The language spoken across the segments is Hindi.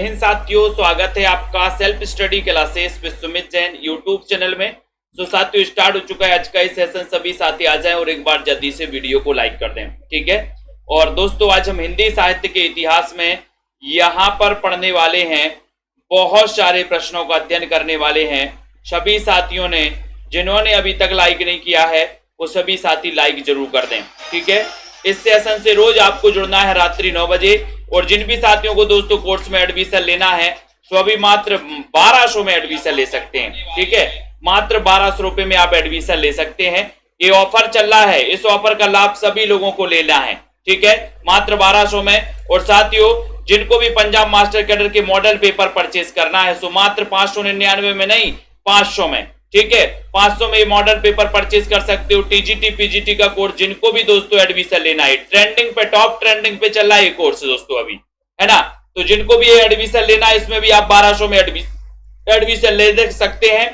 हिंद साथियों, स्वागत है आपका self study classes with Sumit Jain YouTube channel में। तो साथियों, स्टार्ट हो चुका है आज का ये सेशन। सभी साथी आ जाएं और एक बार जल्दी से वीडियो को लाइक कर दें, ठीक है। और दोस्तों, आज हम हिंदी साहित्य के इतिहास में यहाँ पर पढ़ने वाले हैं, बहुत सारे प्रश्नों का अध्ययन करने वाले हैं। सभी साथियों ने जिन्होंने अभी तक लाइक नहीं किया है वो सभी साथी लाइक जरूर कर दें, ठीक है। इस सेशन से रोज आपको जुड़ना है रात्रि 9 बजे। और जिन भी साथियों को दोस्तों कोर्स में एडमिशन लेना है तो अभी मात्र 1200 में एडमिशन ले सकते हैं, ठीक है। मात्र 1200 रुपए में आप एडमिशन ले सकते हैं। ये ऑफर चल रहा है, इस ऑफर का लाभ सभी लोगों को लेना है, ठीक है, मात्र 1200 में। और साथियों, जिनको भी पंजाब मास्टर कैडर के मॉडल पेपर परचेस करना है तो मात्र 599 में नहीं, 500 में, ठीक है। 500 में मॉडल पेपर परचेस कर सकते हो। टीजीटी पीजीटी का कोर्स जिनको भी दोस्तों एडमिशन लेना है, ट्रेंडिंग पे, टॉप ट्रेंडिंग पे चल रहा है ये कोर्स दोस्तों अभी, है ना। तो जिनको भी ये एडमिशन लेना है इसमें भी आप 1200 में एडमिशन ले सकते हैं,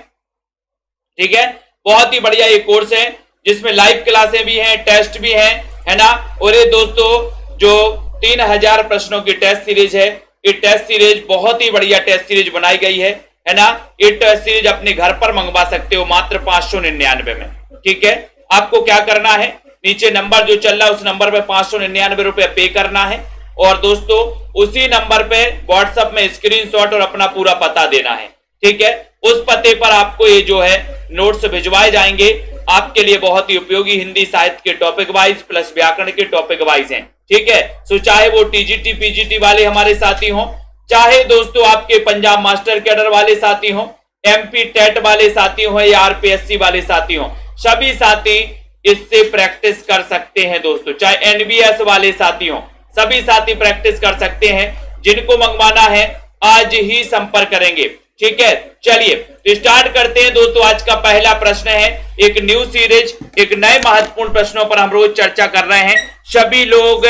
ठीक है। बहुत ही बढ़िया ये कोर्स है जिसमें लाइव क्लासें भी हैं, टेस्ट भी हैं, है ना। और ये दोस्तों जो 3000 प्रश्नों की टेस्ट सीरीज है, ये टेस्ट सीरीज बहुत ही बढ़िया टेस्ट सीरीज बनाई गई है ना। ये टेस्ट सीरीज अपने घर पर मंगवा सकते हो मात्र 599 में, ठीक है। आपको क्या करना है, नीचे नंबर जो चल रहा है उस नंबर पे 599 रुपए पे करना है। और दोस्तों उसी नंबर पे व्हाट्सएप में स्क्रीनशॉट और अपना पूरा पता देना है, ठीक है। उस पते पर आपको ये जो है नोट्स भिजवाए जाएंगे, आपके लिए बहुत ही उपयोगी हिंदी साहित्य के टॉपिक वाइज प्लस व्याकरण के टॉपिक वाइज हैं, ठीक है। सो चाहे वो टीजीटी पीजीटी वाले हमारे साथी हों, चाहे दोस्तों आपके पंजाब मास्टर कैडर वाले साथी हों, एमपी टेट वाले साथी हों या आरपीएससी वाले साथी हों, सभी साथी इससे प्रैक्टिस कर सकते हैं दोस्तों। चाहे एनबीएस वाले साथी हों, सभी साथी प्रैक्टिस कर सकते हैं। जिनको मंगवाना है आज ही संपर्क करेंगे, ठीक है। चलिए तो स्टार्ट करते हैं दोस्तों। आज का पहला प्रश्न है, एक न्यू सीरीज, एक नए महत्वपूर्ण प्रश्नों पर हम रोज चर्चा कर रहे हैं। सभी लोग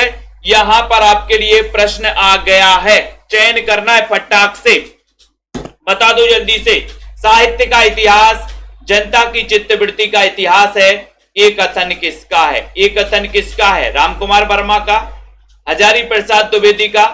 यहां पर आपके लिए प्रश्न आ गया है, चयन करना है फटाक से, बता दो जल्दी से। साहित्य का इतिहास, जनता की चित्तवृत्ति का इतिहास है, ये कथन किसका है? ये कथन किसका है? रामकुमार वर्मा का, हजारी प्रसाद द्विवेदी का,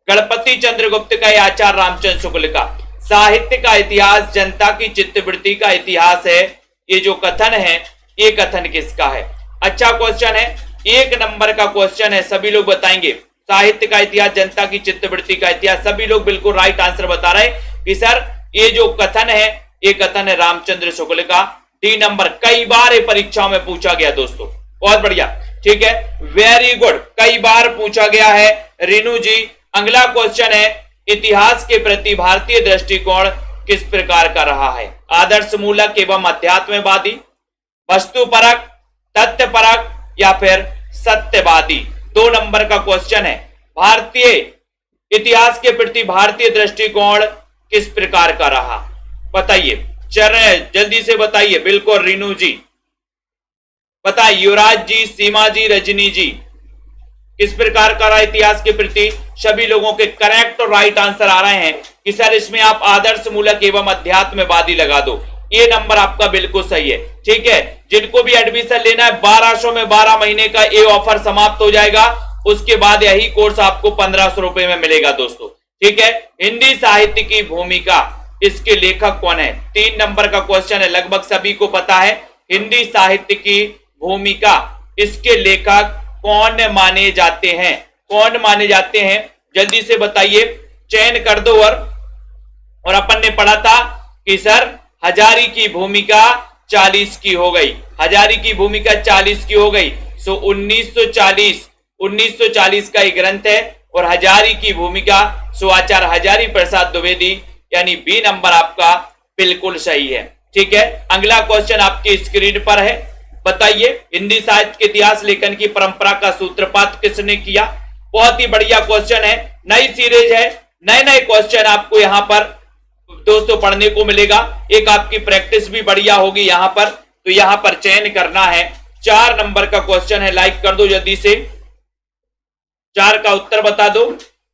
गणपति चंद्रगुप्त का या आचार्य रामचंद्र शुक्ल का? साहित्य का इतिहास, जनता की चित्तवृत्ति का इतिहास है, ये जो कथन है ये कथन किसका है? अच्छा क्वेश्चन है, 1 नंबर का क्वेश्चन है, सभी लोग बताएंगे। साहित्य का इतिहास, जनता की चित्तवृत्ति का इतिहास, सभी लोग बिल्कुल राइट आंसर बता रहे हैं कि सर ये जो कथन है ये कथन है रामचंद्र शुक्ल का। डी नंबर, कई बार ये परीक्षाओं में पूछा गया दोस्तों, बहुत बढ़िया, ठीक है, वेरी गुड, कई बार पूछा गया है रीनू जी। अगला क्वेश्चन है, इतिहास के प्रति भारतीय दृष्टिकोण किस प्रकार का रहा है? आदर्श मूलक एवं अध्यात्मवादी, वस्तुपरक, तथ्यपरक या फिर सत्यवादी? 2 नंबर का क्वेश्चन है, भारतीय इतिहास के प्रति भारतीय दृष्टिकोण किस प्रकार का रहा? बताइए, चल रहे हैं, जल्दी से बताइए। बिल्कुल रीनू जी बताइए, युवराज जी, सीमा जी, रजनी जी, किस प्रकार का रहा इतिहास के प्रति? सभी लोगों के करेक्ट और राइट आंसर आ रहे हैं कि सर इसमें आप आदर्श मूलक एवं अध्यात्मवादी लगा दो। ये नंबर आपका बिल्कुल सही है, ठीक है। जिनको भी एडमिशन लेना है 1200 में 12 महीने का ये ऑफर समाप्त हो जाएगा, उसके बाद यही कोर्स आपको 1500 रुपए में मिलेगा दोस्तों, ठीक है। हिंदी साहित्य की भूमिका, इसके लेखक कौन है? 3 नंबर का क्वेश्चन है, लगभग सभी को पता है। हिंदी साहित्य की भूमिका, इसके लेखक कौन माने जाते हैं? कौन माने जाते हैं? जल्दी से बताइए, चयन कर दो। और अपन ने पढ़ा था कि सर हजारी की भूमिका 40 की हो गई, हजारी की भूमिका 40 की हो गई। सो 1940 का एक ग्रंथ है और हजारी की भूमिका सो आचार्य हजारी प्रसाद द्विवेदी, यानी बी नंबर आपका बिल्कुल सही है, ठीक है। अगला क्वेश्चन आपके स्क्रीन पर है, बताइए, हिंदी साहित्य के इतिहास लेखन की परंपरा का सूत्रपात किसने किया? बहुत ही बढ़िया क्वेश्चन है, नई सीरीज है, नए नए क्वेश्चन आपको यहां पर दोस्तों पढ़ने को मिलेगा। एक आपकी प्रैक्टिस भी बढ़िया होगी यहां पर। तो यहां पर चयन करना है, 4 नंबर का क्वेश्चन है, लाइक कर दो जल्दी से, 4 का उत्तर बता दो।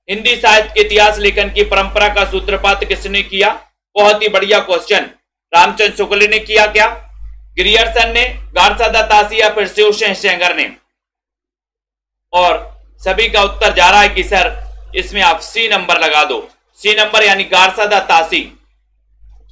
हिंदी साहित्य के इतिहास लेखन की परंपरा का सूत्रपात किसने किया? बहुत ही बढ़िया क्वेश्चन, रामचंद्र शुक्ल ने किया क्या? ग्रियर्सन ने, गार्सा दत्तासी या फिर शिव सेंगर ने? और सभी का उत्तर जा रहा है कि सर इसमें आप सी नंबर लगा दो। सी नंबर यानी गारसा दा तासी।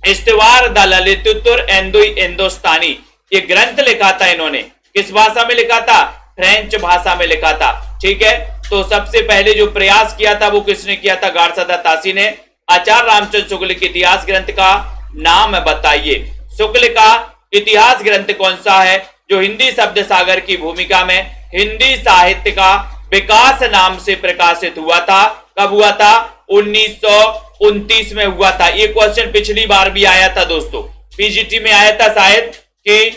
इस्तिवार द ललितुर हिंदुस्तानी, ये ग्रंथ लिखा था इन्होंने, किस भाषा में लिखा था? फ्रेंच भाषा में लिखा था। ठीक है, तो सबसे पहले जो प्रयास किया था वो किसने किया था? गारसा दा तासी ने। आचार्य रामचंद्र शुक्ल के इतिहास ग्रंथ का नाम बताइए। शुक्ल का इतिहास ग्रंथ कौन सा है जो हिंदी शब्द सागर की भूमिका में हिंदी साहित्य का विकास नाम से प्रकाशित हुआ था? कब हुआ था? 1929 में हुआ था। ये क्वेश्चन पिछली बार भी आया था दोस्तों, पीजीटी में आया था शायद, कि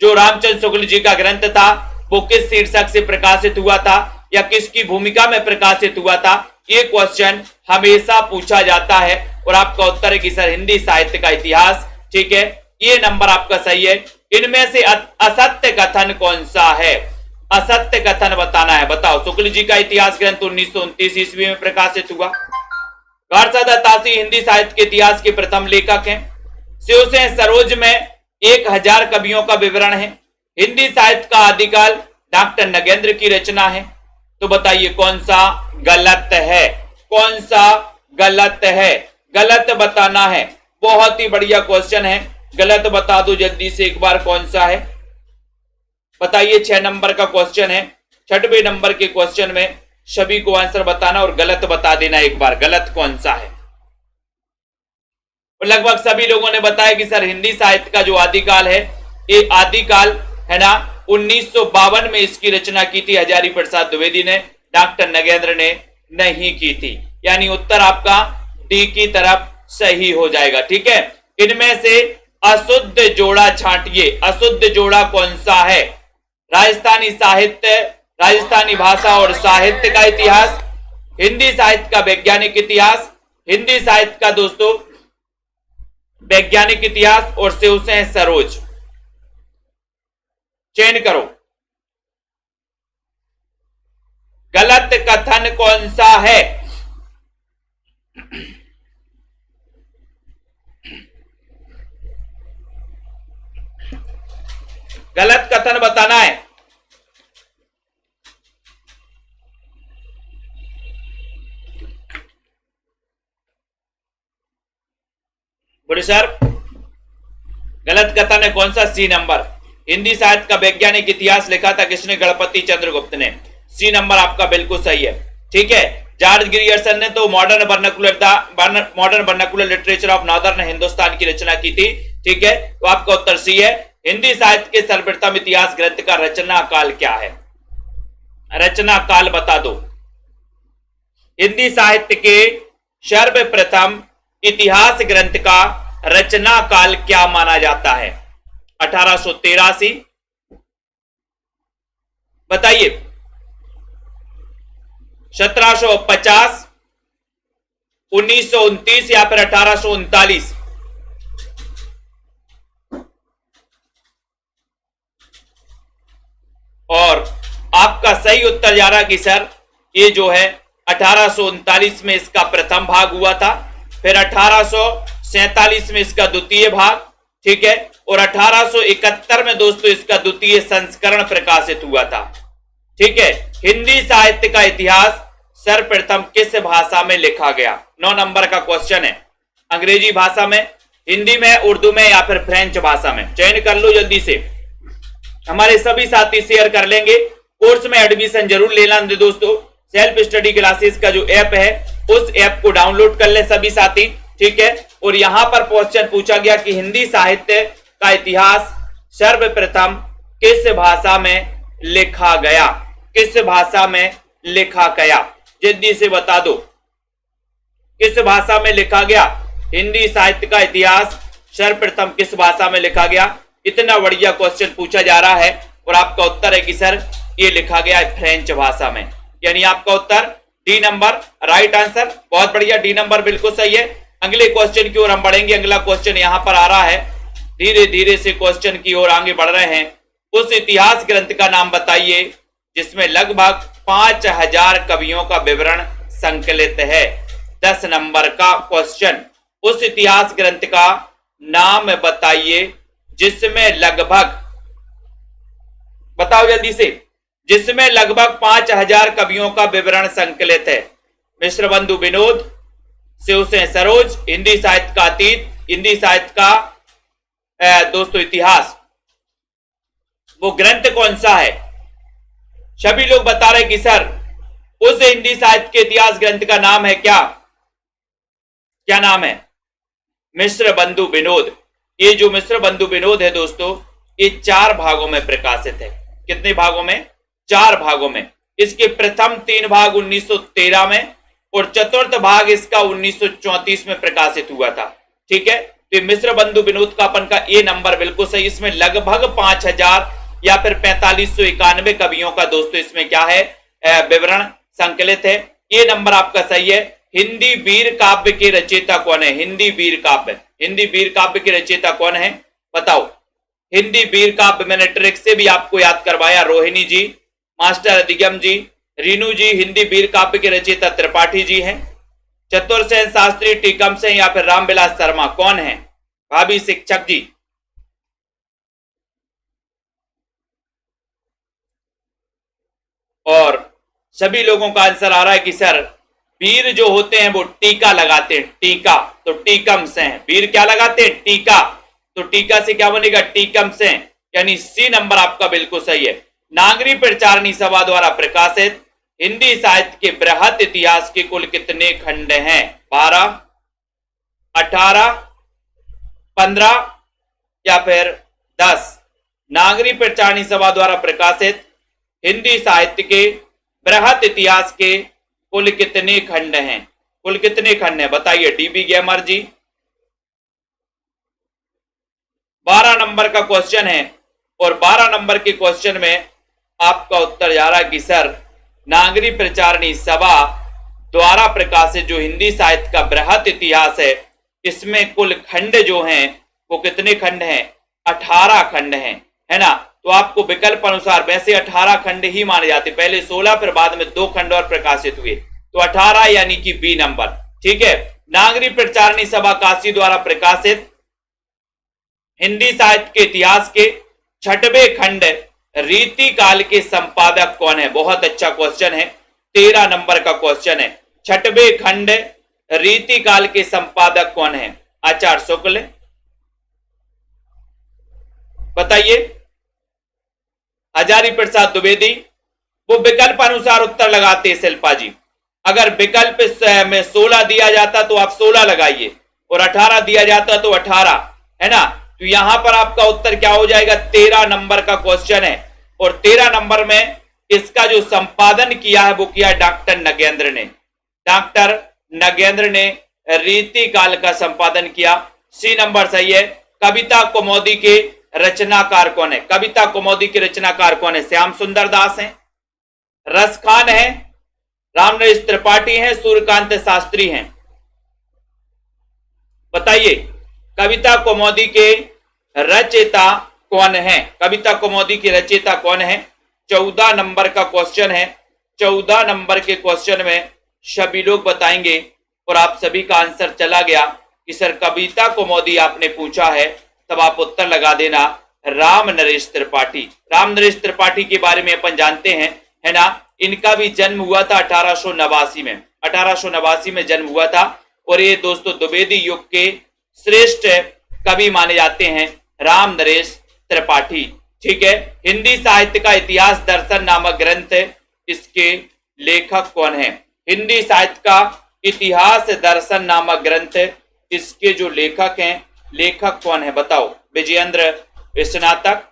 जो रामचंद्र शुक्ल जी का ग्रंथ था वो किस शीर्षक से प्रकाशित हुआ था या किसकी भूमिका में प्रकाशित हुआ था। ये क्वेश्चन हमेशा पूछा जाता है और आपका उत्तर है कि सर हिंदी साहित्य का इतिहास। ठीक है, ये नंबर आपका सही है। इनमें से असत्य कथन कौन सा है? असत्य कथन बताना है, बताओ। शुक्ल जी का इतिहास ग्रंथ 1929 ईस्वी में प्रकाशित हुआ। गारसा दा तासी हिंदी साहित्य के इतिहास के प्रथम लेखक हैं। शिवसेन सरोज में 1000 कवियों का विवरण है। हिंदी साहित्य का आदिकाल डॉक्टर नगेंद्र की रचना है। तो बताइए कौन सा गलत है? कौन सा गलत है? गलत बताना है। बहुत ही बढ़िया क्वेश्चन है, गलत बता दो जल्दी से एक बार, कौन सा है बताइए। 6 नंबर का क्वेश्चन है। 6वें नंबर के क्वेश्चन में सभी को आंसर बताना और गलत बता देना एक बार, गलत कौन सा है। और लगभग सभी लोगों ने बताया कि सर हिंदी साहित्य का जो आदिकाल है, ये आदिकाल है ना 1952 में इसकी रचना की थी हजारी प्रसाद द्विवेदी ने, डॉक्टर नगेंद्र ने नहीं की थी। यानी उत्तर आपका डी की तरफ सही हो जाएगा। ठीक है, इनमें से अशुद्ध जोड़ा छांटिए। अशुद्ध जोड़ा कौन सा है? राजस्थानी साहित्य, राजस्थानी भाषा और साहित्य का इतिहास, हिंदी साहित्य का वैज्ञानिक इतिहास, हिंदी साहित्य का दोस्तों वैज्ञानिक इतिहास और शिवसेन सरोज। चयन करो। गलत कथन कौन सा है? गलत कथन बताना है। बोले सर गलत कथन है कौन सा? सी नंबर। हिंदी साहित्य का वैज्ञानिक इतिहास लिखा था किसने? गणपति चंद्रगुप्त ने। सी नंबर आपका बिल्कुल सही है। ठीक है, जॉर्ज ग्रियर्सन ने तो modern vernacular literature of northern Hindustan की रचना की थी। ठीक है, तो आपका उत्तर सी है। हिंदी साहित्य के सर्वप्रथम इतिहास ग्रंथ का रचना काल क्या है? रचना काल बता दो। हिंदी साहित्य के सर्वप्रथम इतिहास ग्रंथ का रचना काल क्या माना जाता है? 1883 बताइए, 1750, 1929 या फिर 1839? और आपका सही उत्तर जा रहा कि सर ये जो है 1839 में इसका प्रथम भाग हुआ था, फिर 1847 में इसका द्वितीय भाग। ठीक है, और 1871 में दोस्तों इसका द्वितीय संस्करण प्रकाशित हुआ था। ठीक है, हिंदी साहित्य का इतिहास सर्वप्रथम किस भाषा में लिखा गया? 9 नंबर का क्वेश्चन है। अंग्रेजी भाषा में, हिंदी में, उर्दू में या फिर फ्रेंच भाषा में? चयन कर लो जल्दी से, हमारे सभी साथी शेयर कर लेंगे। कोर्स में एडमिशन जरूर लेना दोस्तों। सेल्फ स्टडी क्लासेस का जो ऐप है उस ऐप को डाउनलोड कर ले सभी साथी। ठीक है, और यहां पर क्वेश्चन पूछा गया कि हिंदी साहित्य का इतिहास सर्वप्रथम किस भाषा में लिखा गया? किस भाषा में लिखा गया? जल्दी से बता दो, किस भाषा में लिखा गया? हिंदी साहित्य का इतिहास सर्वप्रथम किस भाषा में लिखा गया? इतना बढ़िया क्वेश्चन पूछा जा रहा है और आपका उत्तर है कि सर ये लिखा गया है फ्रेंच भाषा में। यानी आपका उत्तर डी नंबर राइट आंसर। बहुत बढ़िया, डी नंबर बिल्कुल सही है। अगले क्वेश्चन की ओर हम बढ़ेंगे। अगला क्वेश्चन यहां पर आ रहा है, धीरे धीरे से क्वेश्चन की ओर आगे बढ़ रहे हैं। उस इतिहास ग्रंथ का नाम बताइए जिसमें लगभग 5000 कवियों का विवरण संकलित है। 10 नंबर का क्वेश्चन, उस इतिहास ग्रंथ का नाम बताइए जिसमें लगभग, बताओ जल्दी से, जिसमें लगभग 5000 कवियों का विवरण संकलित है। मिश्र बंधु विनोद, शिव से सरोज, हिंदी साहित्य का अतीत, हिंदी साहित्य का दोस्तों इतिहास, वो ग्रंथ कौन सा है? सभी लोग बता रहे कि सर उस हिंदी साहित्य के इतिहास ग्रंथ का नाम है क्या? क्या नाम है? मिश्र बंधु विनोद। ये जो मिश्र बंधु विनोद है दोस्तों, ये 4 भागों में प्रकाशित है। कितने भागों में? 4 भागों में। इसके प्रथम 3 भाग 1913 में और चतुर्थ भाग इसका 1934 में प्रकाशित हुआ था। ठीक है, तो मिश्र बंधु विनोद का अपन का ये नंबर बिल्कुल सही। इसमें लगभग 5000 या फिर 4591 कवियों का दोस्तों इसमें क्या है? विवरण संकलित है। ये नंबर आपका सही है। हिंदी वीर काव्य के रचयिता कौन है? हिंदी वीर काव्य, हिंदी वीर काव्य के रचयिता कौन है? बताओ। हिंदी वीर काव्य मैंने ट्रिक से भी आपको याद करवाया। रोहिणी जी, मास्टर अधिगम जी, रीनू जी, हिंदी वीर काव्य के रचयिता त्रिपाठी जी हैं। चतुर्सेन शास्त्री, टीकम सेन या फिर रामविलास शर्मा कौन है? भाभी शिक्षक जी। और सभी लोगों का आंसर आ रहा है कि सर वीर जो होते हैं वो टीका लगाते हैं, टीका, तो टीकम से हैं। वीर क्या लगाते हैं? टीका, तो टीका से क्या बनेगा? टीकम से, यानी सी नंबर आपका बिल्कुल सही है। नागरी प्रचारणी सभा द्वारा प्रकाशित हिंदी साहित्य के बृहत इतिहास के कुल कितने खंड हैं? 12, 18, 15 या फिर 10? नागरी प्रचारणी सभा द्वारा प्रकाशित हिंदी साहित्य के बृहत इतिहास के कुल कितने खंड हैं? कुल कितने खंड हैं बताइए डीबी गेमर जी। 12 नंबर का क्वेश्चन है और 12 नंबर के क्वेश्चन में आपका उत्तर जा रहा है कि सर नागरी प्रचारणी सभा द्वारा प्रकाशित जो हिंदी साहित्य का बृहत इतिहास है, इसमें कुल खंड जो हैं वो कितने खंड हैं? 18 खंड हैं, है ना। तो आपको विकल्प अनुसार वैसे 18 खंड ही माने जाते, पहले 16 फिर बाद में 2 खंड और प्रकाशित हुए, तो 18 यानी कि बी नंबर। ठीक है। नागरी प्रचारणी सभा काशी द्वारा प्रकाशित हिंदी साहित्य के इतिहास के 6वें खंड रीति काल के संपादक कौन है? बहुत अच्छा क्वेश्चन है, 13 नंबर का क्वेश्चन है। 6वें खंड रीति काल के संपादक कौन है? आचार्य शुक्ल। बताइए। हजारी प्रसाद द्विवेदी। वो विकल्प अनुसार उत्तर लगाते हैं शिल्पा जी। अगर विकल्प में 16 दिया जाता तो आप 16 लगाइए और 18 दिया जाता तो 18, है ना। तो यहां पर आपका उत्तर क्या हो जाएगा? 13 नंबर का क्वेश्चन है और 13 नंबर में इसका जो संपादन किया है वो किया डॉक्टर नगेंद्र ने। डॉक्टर नगेंद्र ने रीति काल का संपादन किया। सी नंबर सही है। कविता कौमुदी के रचनाकार कौन है? कविता कौमुदी के रचनाकार कौन है? श्याम सुंदर दास हैं, रसखान है, रामनरेश त्रिपाठी हैं, सूर्यकांत शास्त्री हैं। बताइए कविता कौमुदी के रचयिता कौन है? कविता कौमुदी के रचयिता कौन है? 14 नंबर का क्वेश्चन है। 14 नंबर के क्वेश्चन में सभी लोग बताएंगे और आप सभी का आंसर चला गया कि सर कविता कौमुदी आपने पूछा है, तब आप उत्तर लगा देना राम नरेश त्रिपाठी। राम नरेश त्रिपाठी के बारे में अपन जानते हैं, है ना। इनका भी जन्म हुआ था 1889 में, 1889 में जन्म हुआ था और ये दोस्तों द्विवेदी युग के श्रेष्ठ कवि माने जाते हैं राम नरेश त्रिपाठी। ठीक है। हिंदी साहित्य का इतिहास दर्शन नामक ग्रंथ, इसके लेखक कौन है? हिंदी साहित्य का इतिहास दर्शन नामक ग्रंथ, इसके जो लेखक हैं, लेखक कौन है बताओ? विजयेंद्र स्नातक,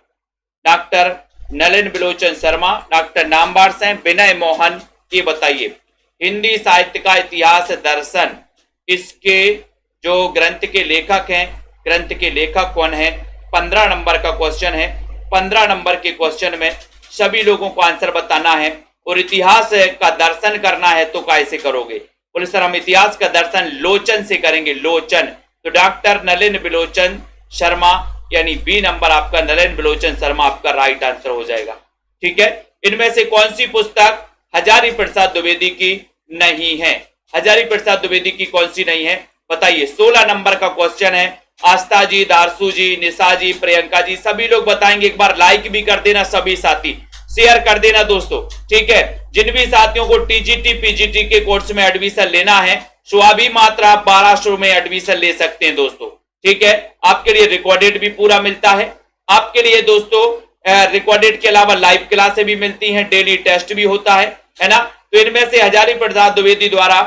डॉक्टर नलिन बिलोचन शर्मा, डॉक्टर नामवार सिंह, विनय मोहन। ये बताइए हिंदी साहित्य का इतिहास दर्शन, इसके जो ग्रंथ के लेखक हैं, ग्रंथ के लेखक कौन है? 15 नंबर का क्वेश्चन है। 15 नंबर के क्वेश्चन में सभी लोगों को आंसर बताना है और इतिहास का दर्शन करना है तो कैसे करोगे? बोले सर हम इतिहास का दर्शन लोचन से करेंगे, लोचन। तो डॉक्टर नलिन बिलोचन शर्मा यानी बी नंबर आपका, नलिन बिलोचन शर्मा आपका राइट आंसर हो जाएगा। ठीक है। इनमें से कौन सी पुस्तक हजारी प्रसाद द्विवेदी की नहीं है? हजारी प्रसाद द्विवेदी की कौन सी नहीं है बताइए। 16 नंबर का क्वेश्चन है। आस्था जी, दारसू जी, निशा जी, प्रियंका जी, सभी लोग बताएंगे। एक बार लाइक भी कर देना, सभी साथी शेयर कर देना दोस्तों। ठीक है। जिन भी साथियों को टीजीटी पीजीटी के कोर्स में एडमिशन लेना है सो अभी मात्र आप 1200 में एडमिशन ले सकते हैं दोस्तों। ठीक है, आपके लिए रिकॉर्डेड भी पूरा मिलता है, आपके लिए दोस्तों रिकॉर्डेड के अलावा लाइव क्लासें भी मिलती हैं, डेली टेस्ट भी होता है ना। तो इनमें से हजारी प्रसाद द्विवेदी द्वारा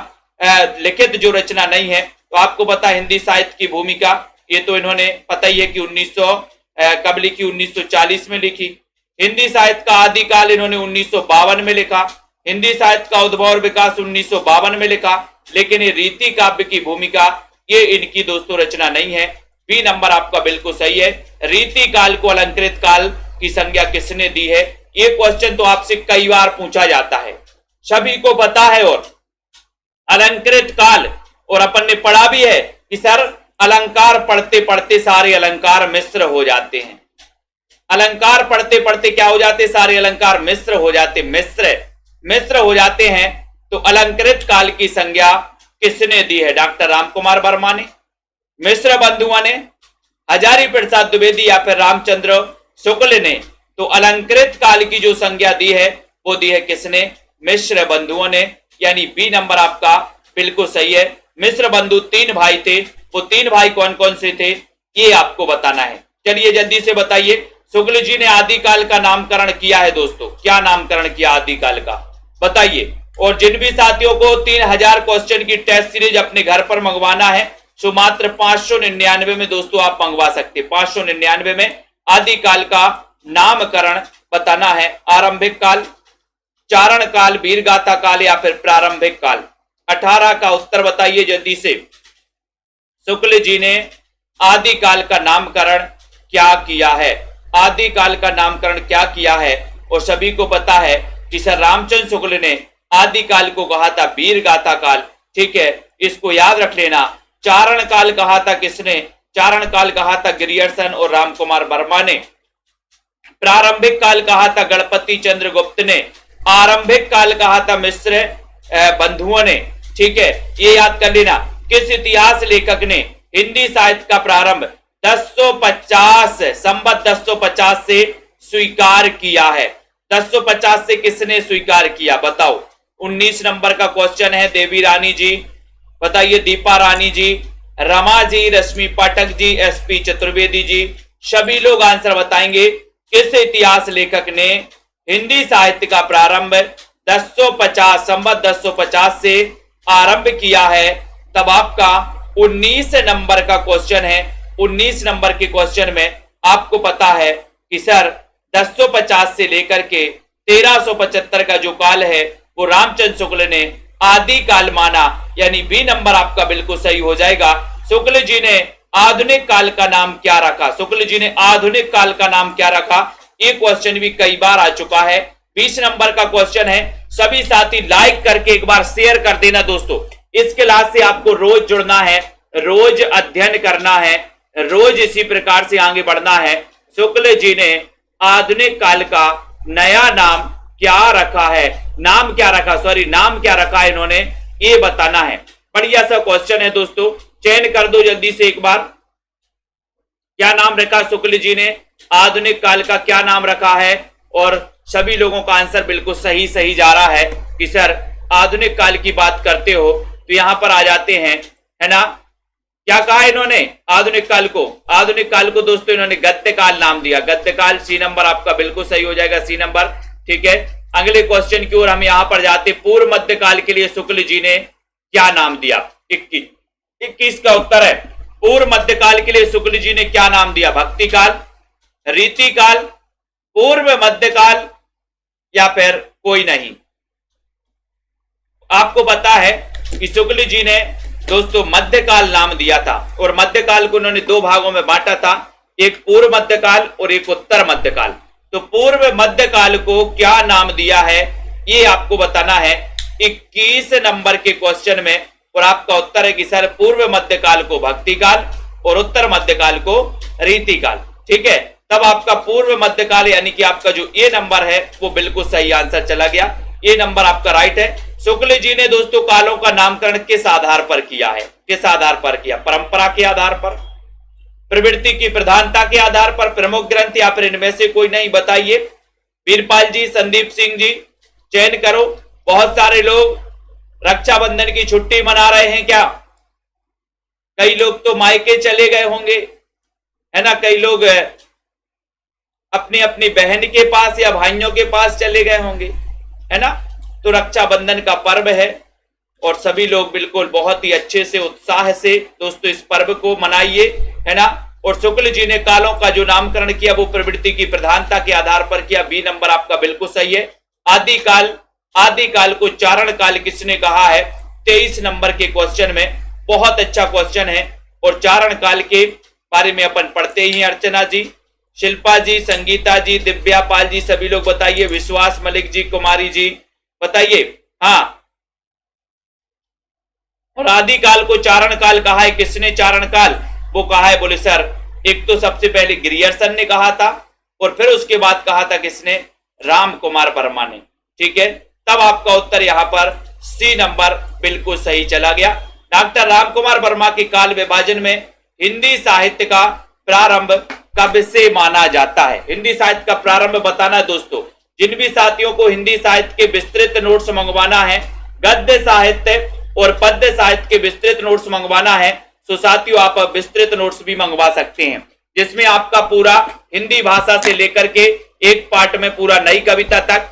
लिखित जो रचना नहीं है, तो आपको पता हिंदी साहित्य की भूमिका, ये तो इन्होंने पता ही है कि 1900 कब लिखी, 1940 में लिखी। हिंदी साहित्य का आदिकाल इन्होंने 1952 में लिखा। हिंदी साहित्य का उद्भव और विकास 1952 में लिखा। लेकिन ये रीति काव्य की भूमिका, ये इनकी दोस्तों रचना नहीं है। बी नंबर आपका बिल्कुल सही है। रीति काल को अलंकृत काल की संज्ञा किसने दी है? ये क्वेश्चन तो आपसे कई बार पूछा जाता है, सभी को पता है। और अलंकृत काल, और अपन ने पढ़ा भी है कि सर अलंकार पढ़ते पढ़ते सारे अलंकार मिश्र हो जाते हैं। अलंकार पढ़ते पढ़ते क्या हो जाते? सारे अलंकार मिश्र हो जाते, मिश्र हो जाते हैं। तो अलंकृत काल की संज्ञा किसने दी है? डॉक्टर रामकुमार वर्मा ने, मिश्र बंधुओं ने, हजारी प्रसाद द्विवेदी या फिर रामचंद्र शुक्ल ने। तो अलंकृत काल की जो संज्ञा दी है वो दी है किसने? मिश्र बंधुओं ने, यानी बी नंबर आपका बिल्कुल सही है। मिश्र बंधु 3 भाई थे, वो 3 भाई कौन कौन से थे ये आपको बताना है। चलिए जल्दी से बताइए, शुक्ल जी ने आदिकाल का नामकरण किया है दोस्तों, क्या नामकरण किया आदिकाल का बताइए। और जिन भी साथियों को 3000 क्वेश्चन की टेस्ट सीरीज अपने घर पर मंगवाना है, सो मात्र 599 में दोस्तों आप मंगवा सकते हैं। 599 में आदिकाल का नामकरण बताना है। आरंभिक काल, चारण काल, वीरगाथा काल या फिर प्रारंभिक काल। 18 का उत्तर बताइए जल्दी से। शुक्ल जी ने आदिकाल का नामकरण क्या किया है? आदिकाल का नामकरण क्या किया है? और सभी को पता है कि सर रामचंद्र शुक्ल ने आदिकाल को कहा था वीरगाथा काल। ठीक है, इसको याद रख लेना। चारण काल कहा था किसने? चारण काल कहा था गिरियर्सन और रामकुमार वर्मा ने। प्रारंभिक काल कहा था गणपति चंद्र गुप्त ने। आरंभिक काल कहा था मिश्र बंधुओं ने। ठीक है, ये याद कर लेना। किस इतिहास लेखक ने हिंदी साहित्य का प्रारंभ 1050 संवत 1050 से स्वीकार किया है? 1050 से किसने स्वीकार किया बताओ? 19 नंबर का क्वेश्चन है। देवी रानी जी बताइए, दीपा रानी जी, रमा जी, रश्मि पाठक जी, एसपी चतुर्वेदी जी, सभी लोग आंसर बताएंगे। किस इतिहास लेखक ने हिंदी साहित्य का प्रारंभ 1050 संवत 1050 से आरंभ किया है? तब आपका 19 नंबर का क्वेश्चन है। 19 नंबर के क्वेश्चन में आपको पता है कि सर 1050 से लेकर के 1375 का जो काल है वो रामचंद्र शुक्ल ने आदिकाल माना, यानी बी नंबर आपका बिल्कुल सही हो जाएगा। शुक्ल जी ने आधुनिक काल का नाम क्या रखा? शुक्ल जी ने आधुनिक काल का नाम क्या रखा? ये क्वेश्चन भी कई बार आ चुका है। 20 नंबर का क्वेश्चन है। सभी साथी लाइक करके एक बार शेयर कर देना दोस्तों। इस क्लास से आपको रोज जुड़ना है, रोज अध्ययन करना है, रोज इसी प्रकार से आगे बढ़ना है। शुक्ल जी ने आधुनिक काल का नया नाम क्या रखा है? नाम क्या रखा, सॉरी नाम क्या रखा है इन्होंने, ये बताना है। बढ़िया सा क्वेश्चन है दोस्तों, चयन कर दो जल्दी से एक बार। क्या नाम रखा शुक्ल जी ने? आधुनिक काल का क्या नाम रखा है? और सभी लोगों का आंसर बिल्कुल सही सही जा रहा है कि सर आधुनिक काल की बात करते हो तो यहां पर आ जाते हैं, है ना। क्या कहा इन्होंने आधुनिक काल को? आधुनिक काल को दोस्तों इन्होंने गद्य काल नाम दिया। गद्य काल, सी नंबर आपका बिल्कुल सही हो जाएगा, सी नंबर। ठीक है, अगले क्वेश्चन की ओर हम यहां पर जाते। पूर्व मध्य काल के लिए शुक्ल जी ने क्या नाम दिया? 21 का उत्तर है। पूर्व मध्य काल के लिए शुक्ल जी ने क्या नाम दिया? भक्ति काल, रीति काल, पूर्व मध्य काल या फिर कोई नहीं। आपको पता है कि शुक्ल जी ने दोस्तों मध्यकाल नाम दिया था, और मध्यकाल को उन्होंने 2 भागों में बांटा था, एक पूर्व मध्यकाल और एक उत्तर मध्यकाल। तो पूर्व मध्यकाल को क्या नाम दिया है ये आपको बताना है 21 नंबर के क्वेश्चन में। और आपका उत्तर है कि सर पूर्व मध्यकाल को भक्ति काल और उत्तर मध्यकाल को रीति काल। ठीक है, तब आपका पूर्व मध्यकाल यानी कि आपका जो ए नंबर है वो बिल्कुल सही आंसर चला गया। ये नंबर आपका राइट है। शुक्ल जी ने दोस्तों कालों का नामकरण किस आधार पर किया है? किस आधार पर किया? परंपरा के आधार पर, प्रवृत्ति की प्रधानता के आधार पर, प्रमुख ग्रंथ या फिर इनमें से कोई नहीं? बताइए वीरपाल जी, संदीप सिंह जी, चयन करो। बहुत सारे लोग रक्षाबंधन की छुट्टी मना रहे हैं क्या? कई लोग तो मायके चले गए होंगे, है ना, कई लोग अपनी अपनी बहन के पास या भाइयों के पास चले गए होंगे, है ना। तो रक्षाबंधन का पर्व है और सभी लोग बिल्कुल बहुत ही अच्छे से उत्साह से दोस्तों इस पर्व को मनाइए, है ना। और शुक्ल जी ने कालों का जो नामकरण किया वो प्रवृत्ति की प्रधानता के आधार पर किया। बी नंबर आपका बिल्कुल सही है। आदिकाल को चारण काल किसने कहा है? 23 नंबर के क्वेश्चन में, बहुत अच्छा क्वेश्चन है। और चारण काल के बारे में अपन पढ़ते ही हैं। अर्चना जी, शिल्पा जी, संगीता जी, दिव्या पाल जी, सभी लोग बताइए। विश्वास मलिक जी, कुमारी जी बताइए। हाँ, और आदिकाल को चारण काल कहा है, किसने चारण काल वो कहा है? बोले सर, एक तो सबसे पहले ग्रियर्सन ने कहा था और फिर उसके बाद कहा था किसने? राम कुमार वर्मा ने। ठीक है, तब आपका उत्तर यहां पर सी नंबर बिल्कुल सही चला गया। डॉक्टर राम कुमार वर्मा के काल विभाजन में हिंदी साहित्य का प्रारंभ कब से माना जाता है? हिंदी साहित्य का प्रारंभ बताना है दोस्तों। जिन भी साथियों को हिंदी साहित्य के विस्तृत नोट्स मंगवाना है, गद्य साहित्य और पद्य साहित्य के विस्तृत नोट्स मंगवाना है, तो साथियों आप विस्तृत नोट्स भी मंगवा सकते हैं, जिसमें आपका पूरा हिंदी भाषा से लेकर के एक पार्ट में पूरा नई कविता तक,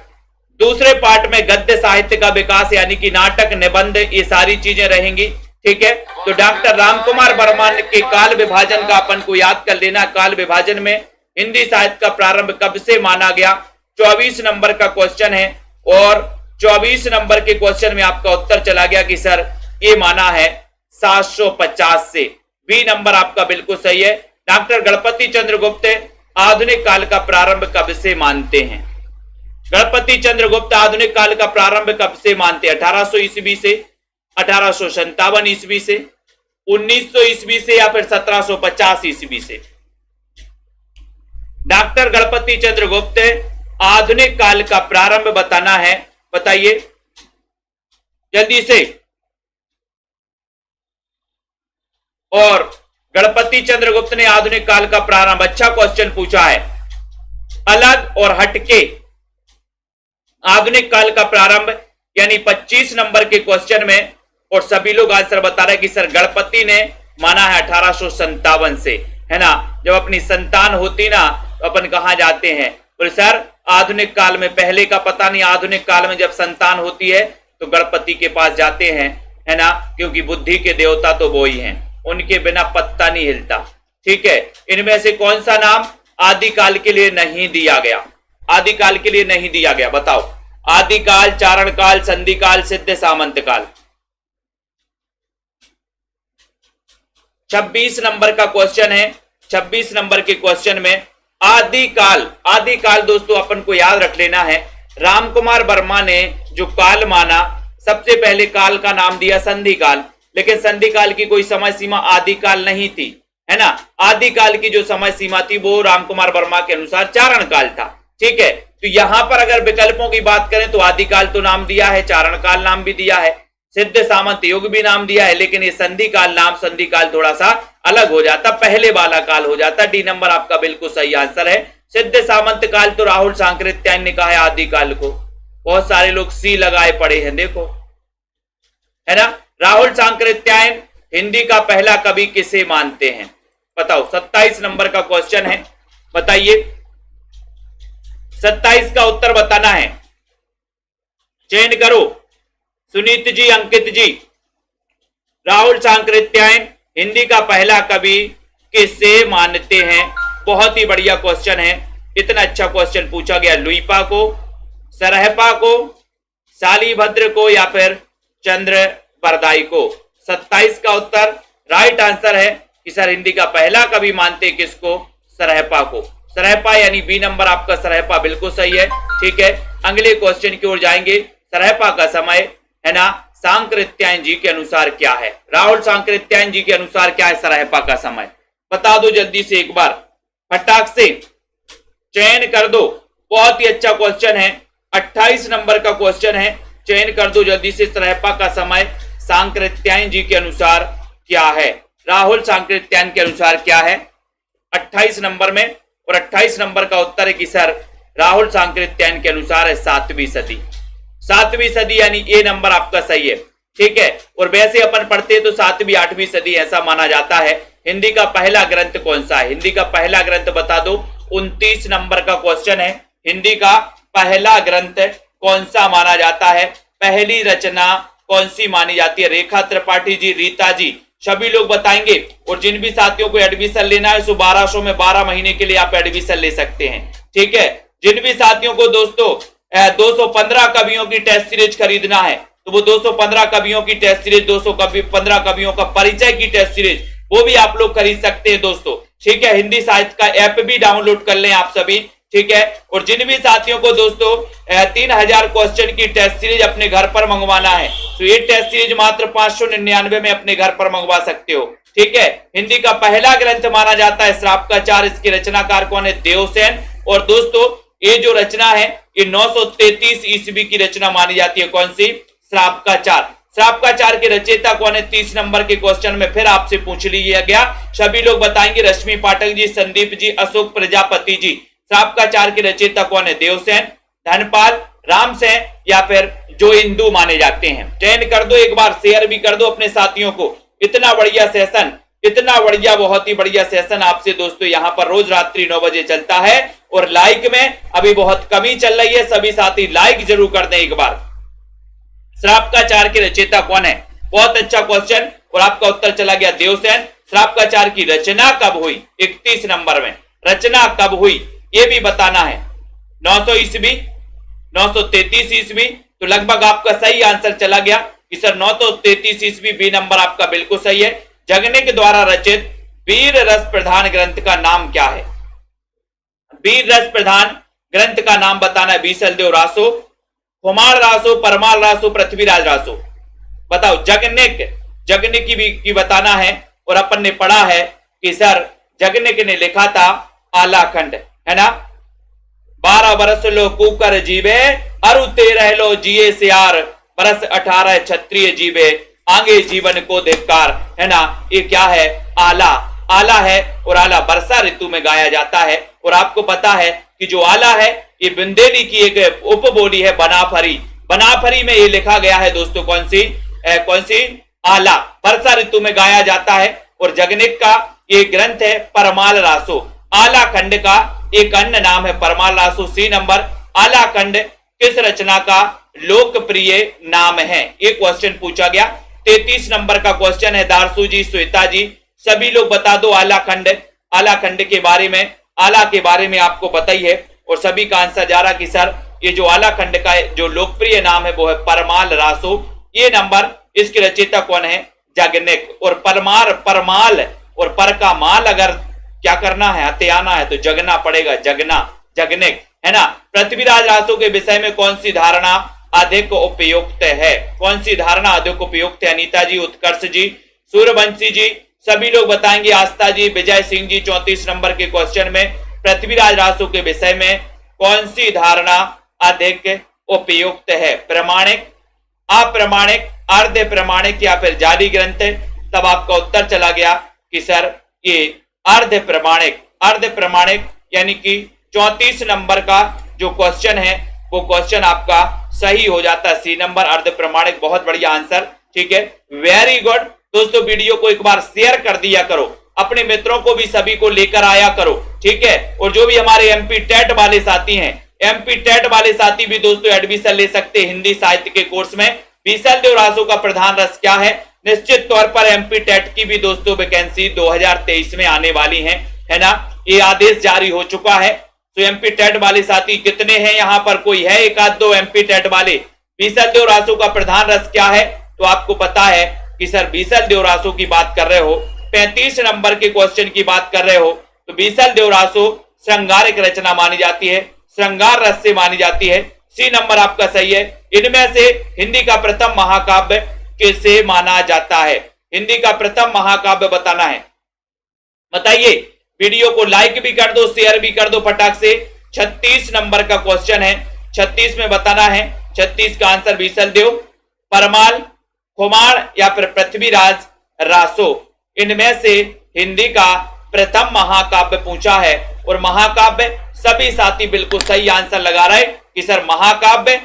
दूसरे पार्ट में गद्य साहित्य का विकास यानी कि नाटक, निबंध, ये सारी चीजें रहेंगी। ठीक है, तो डॉक्टर राम कुमार वर्मा के काल विभाजन का अपन को याद कर लेना। काल विभाजन में हिंदी साहित्य का प्रारंभ कब से माना गया? 24 नंबर का क्वेश्चन है और 24 नंबर के क्वेश्चन में आपका उत्तर चला गया कि सर ये माना है 750 से। बी नंबर आपका बिल्कुल सही है। डॉक्टर गणपति चंद्रगुप्त आधुनिक काल का प्रारंभ कब से मानते हैं? गणपति चंद्रगुप्त आधुनिक काल का प्रारंभ कब से मानते हैं? 1800 ईस्वी से, 1857 ईस्वी से, 1900 ईस्वी से या फिर 1750 ईस्वी से? डॉक्टर गणपति चंद्रगुप्त आधुनिक काल का प्रारंभ बताना है, बताइए जल्दी से। और गणपति चंद्रगुप्त ने आधुनिक काल का प्रारंभ, अच्छा क्वेश्चन पूछा है। अलग और हटके आधुनिक काल का प्रारंभ यानी 25 नंबर के क्वेश्चन में, और सभी लोग आंसर बता रहे हैं कि सर गणपति ने माना है 1857 से, है ना। जब अपनी संतान होती ना तो अपन कहां जाते हैं? बोले सर आधुनिक काल में, पहले का पता नहीं, आधुनिक काल में जब संतान होती है तो गणपति के पास जाते हैं, है ना, क्योंकि बुद्धि के देवता तो वो ही हैं, उनके बिना पत्ता नहीं हिलता। ठीक है, इनमें से कौन सा नाम आदिकाल के लिए नहीं दिया गया? आदिकाल के लिए नहीं दिया गया, बताओ। आदिकाल, चारण काल, संधि काल, सिद्ध सामंत काल। 26 नंबर का क्वेश्चन है। 26 नंबर के क्वेश्चन में आदिकाल, आदिकाल दोस्तों अपन को याद रख लेना है। राम कुमार वर्मा ने जो काल माना, सबसे पहले काल का नाम दिया संधि काल, लेकिन संधि काल की कोई समय सीमा आदिकाल नहीं थी, है ना। आदिकाल की जो समय सीमा थी वो राम कुमार वर्मा के अनुसार चारण काल था। ठीक है, तो यहां पर अगर विकल्पों की बात करें तो आदिकाल तो नाम दिया है, चारण काल नाम भी दिया है, सिद्ध सामंत युग भी नाम दिया है, लेकिन ये संधि काल नाम, संधि काल थोड़ा सा अलग हो जाता, पहले वाला काल हो जाता। डी नंबर आपका बिल्कुल सही आंसर है। सिद्ध सामंत काल तो राहुल सांकृत्यायन ने कहा है आदिकाल को। बहुत सारे लोग सी लगाए पड़े हैं, देखो, है ना। राहुल सांकृत्यायन हिंदी का पहला कवि किसे मानते हैं? बताओ। 27 नंबर का क्वेश्चन है, बताइए। 27 का उत्तर बताना है, चयन करो। सुनीत जी, अंकित जी, राहुल सांकृत्यायन हिंदी का पहला कवि किसे मानते हैं? बहुत ही बढ़िया क्वेश्चन है। इतना अच्छा क्वेश्चन पूछा गया। लुईपा को, सरहपा को, शालीभद्र को या फिर चंद्र बरदाई को? 27 का उत्तर राइट आंसर है कि सर हिंदी का पहला कवि मानते किसको? सरहपा को। सरहपा यानी बी नंबर आपका सरहपा बिल्कुल सही है। ठीक है, अगले क्वेश्चन की ओर जाएंगे। सरहपा का समय, है ना, सांकृत्यायन जी के अनुसार क्या है? राहुल सांकृत्यायन जी के अनुसार क्या है सरहपा का समय? बता दो जल्दी से, एक बार फटाक से चयन कर दो। बहुत ही अच्छा क्वेश्चन है, 28 नंबर का क्वेश्चन है। चयन कर दो जल्दी से, सरहपा का समय सांकृत्यायन जी के अनुसार क्या है? राहुल सांकृत्यायन के अनुसार क्या है 28 नंबर में? और 28 नंबर का उत्तर है कि सर राहुल सांकृत्यायन के अनुसार है 7वीं सदी। 7वीं सदी यानी ए नंबर आपका सही है। ठीक है। और वैसे अपन पढ़ते तो 7वीं 8वीं सदी ऐसा माना जाता है। हिंदी का पहला ग्रंथ कौन सा है? हिंदी का पहला ग्रंथ बता दो। 29 नंबर का क्वेश्चन है। हिंदी का पहला ग्रंथ कौन सा माना जाता है? पहली रचना कौन सी मानी जाती है? रेखा त्रिपाठी जी, रीता जी, सभी लोग बताएंगे। और जिन भी साथियों को एडमिशन लेना है सो 1200 में 12 महीने के लिए आप एडमिशन ले सकते हैं। ठीक है। जिन भी साथियों को दोस्तों 215 कवियों की टेस्ट सीरीज खरीदना है तो वो 215 कवियों की टेस्ट सीरीज, 215 कवियों का परिचय की टेस्ट सीरीज, वो भी आप लोग खरीद सकते हैं दोस्तों। ठीक है। हिंदी साहित्य का ऐप भी डाउनलोड कर लें आप सभी। ठीक है। और जिन भी साथियों को दोस्तों 3000 क्वेश्चन की टेस्ट सीरीज अपने घर पर मंगवाना है तो ये टेस्ट सीरीज मात्र 599 में अपने घर पर मंगवा सकते हो। ठीक है। हिंदी का पहला ग्रंथ माना जाता है श्राप का चार। इसके रचनाकार कौन है? देवसेन। और दोस्तों ये जो रचना है ये 933 ईस्वी की रचना मानी जाती है। कौन सी? श्राप का चार। श्राप का चार के रचयिता कौन है? 30 नंबर के क्वेश्चन में फिर आपसे पूछ लिया गया। सभी लोग बताएंगे। रश्मि पाठक जी, संदीप जी, अशोक प्रजापति जी। श्राप का चार के रचयिता कौन है? देवसेन, धनपाल, रामसेन या फिर जो हिंदू माने जाते हैं। चयन कर दो, एक बार शेयर भी कर दो अपने साथियों को। इतना बढ़िया सेशन, इतना बढ़िया, बहुत ही बढ़िया सेशन आपसे दोस्तों यहाँ पर रोज रात्रि 9 बजे चलता है। और लाइक में अभी बहुत कमी चल रही है, सभी साथी लाइक जरूर कर दें एक बार। श्राप का चार के रचयिता कौन है? बहुत अच्छा क्वेश्चन और आपका उत्तर चला गया देवसेन। श्राप का चार की रचना कब हुई? 31 नंबर में। रचना कब हुई ये भी बताना है। 900 ईस्वी, 933 ईस्वी, तो लगभग आपका सही आंसर चला गया कि सर 933 ईस्वी। बी नंबर आपका बिल्कुल सही है। जगनिक द्वारा रचित वीर रस प्रधान ग्रंथ का नाम क्या है? वीर रस प्रधान ग्रंथ का नाम बताना है। बीसल देव रासो, कुमार रासो, परमाल रासो, पृथ्वीराज रासो। बताओ। जगनिक, जगनिक की बताना है। और अपन ने पढ़ा है कि सर जगनिक ने लिखा था आलाखंड, है ना। 12 बरस लो कुकर जीवे, अरु 13 लो जिए सियार, बरस 18 क्षत्रिय जीवे, आगे जीवन को धिक्कार, है ना। ये क्या है? आला। आला है। और आला वर्षा ऋतु में गाया जाता है। और आपको पता है कि जो आला है ये बुंदेली की एक उपबोली है, बनाफरी। बनाफरी में ये लिखा गया है दोस्तों। कौन सी? आला। वर्षा ऋतु में गाया जाता है। और जगनिक का ये ग्रंथ है परमाल रासो। आला खंड का एक अन्य नाम है परमाल रासो। सी नंबर। आला खंड किस रचना का लोकप्रिय नाम है? ये क्वेश्चन पूछा गया। 33 नंबर का क्वेश्चन है। दारसू जी, श्वेता जी, सभी लोग बता दो आला खंड। आला खंड के बारे में, आला के बारे में आपको पता ही है। और सभी का आंसर जा रहा कि सर ये जो आला खंड का जो लोकप्रिय नाम है वो है परमाल रासो। ये नंबर। इसके रचयिता कौन है? जगनिक। और परमाल और पर का माल अगर क्या करना है, हते आना है तो जगना पड़ेगा। जगना, जगनिक, है ना। पृथ्वीराज रासो के विषय में कौन सी धारणा अधिक उपयुक्त है? कौन सी धारणा अधिक उपयुक्त है? अनीता जी, उत्कर्ष जी, सूर्यवंशी जी, सभी लोग बताएंगे। आस्था जी, विजय सिंह जी। 34 नंबर के क्वेश्चन में पृथ्वीराज रासो के विषय में कौन सी धारणा अधिक उपयुक्त है? प्रमाणिक, अप्रमाणिक, अर्ध प्रमाणिक या फिर जाली ग्रंथ? तब आपका उत्तर चला गया कि सर ये अर्ध प्रमाणिक। अर्ध प्रमाणिक यानी कि 34 नंबर का जो क्वेश्चन है वो क्वेश्चन आपका सही हो जाता है। सी नंबर, अर्ध प्रमाणिक। बहुत बढ़िया आंसर। ठीक है, वेरी गुड दोस्तों। वीडियो को एक बार शेयर कर दिया करो, अपने मित्रों को भी सभी को लेकर आया करो। ठीक है। और जो भी हमारे एमपी टेट वाले साथी हैं, एमपी टेट वाले साथी भी दोस्तों एडमिशन ले सकते हैं हिंदी साहित्य के कोर्स में। बीसल देव रासो का प्रधान रस क्या है? निश्चित तौर पर एमपी टेट की भी दोस्तों वैकेंसी 2023 में आने वाली है ना। ये आदेश जारी हो चुका है। तो एमपी टेट वाले साथी कितने हैं यहाँ पर? कोई है एक आध दो एमपी टेट वाले? बीसल देव रासो का प्रधान रस क्या है? तो आपको पता है कि सर बीसल देव रासो की बात कर रहे हो, 35 नंबर के क्वेश्चन की बात कर रहे हो तो बीसल देव रासो श्रृंगारिक रचना मानी जाती है, श्रृंगार रस से मानी जाती है। सी नंबर आपका सही है। इनमें से हिंदी का प्रथम महाकाव्य किसे माना जाता है? हिंदी का प्रथम महाकाव्य बताना है। बताइए। वीडियो को लाइक भी कर दो, शेयर भी कर दो फटाक से। 36 नंबर का क्वेश्चन है। 36 में बताना है। 36 का आंसर बीसल देव, परमाल, कुमार या फिर पृथ्वीराज रासो। इनमें से हिंदी का प्रथम महाकाव्य पूछा है। और महाकाव्य सभी साथी बिल्कुल सही आंसर लगा रहे कि सर महाकाव्य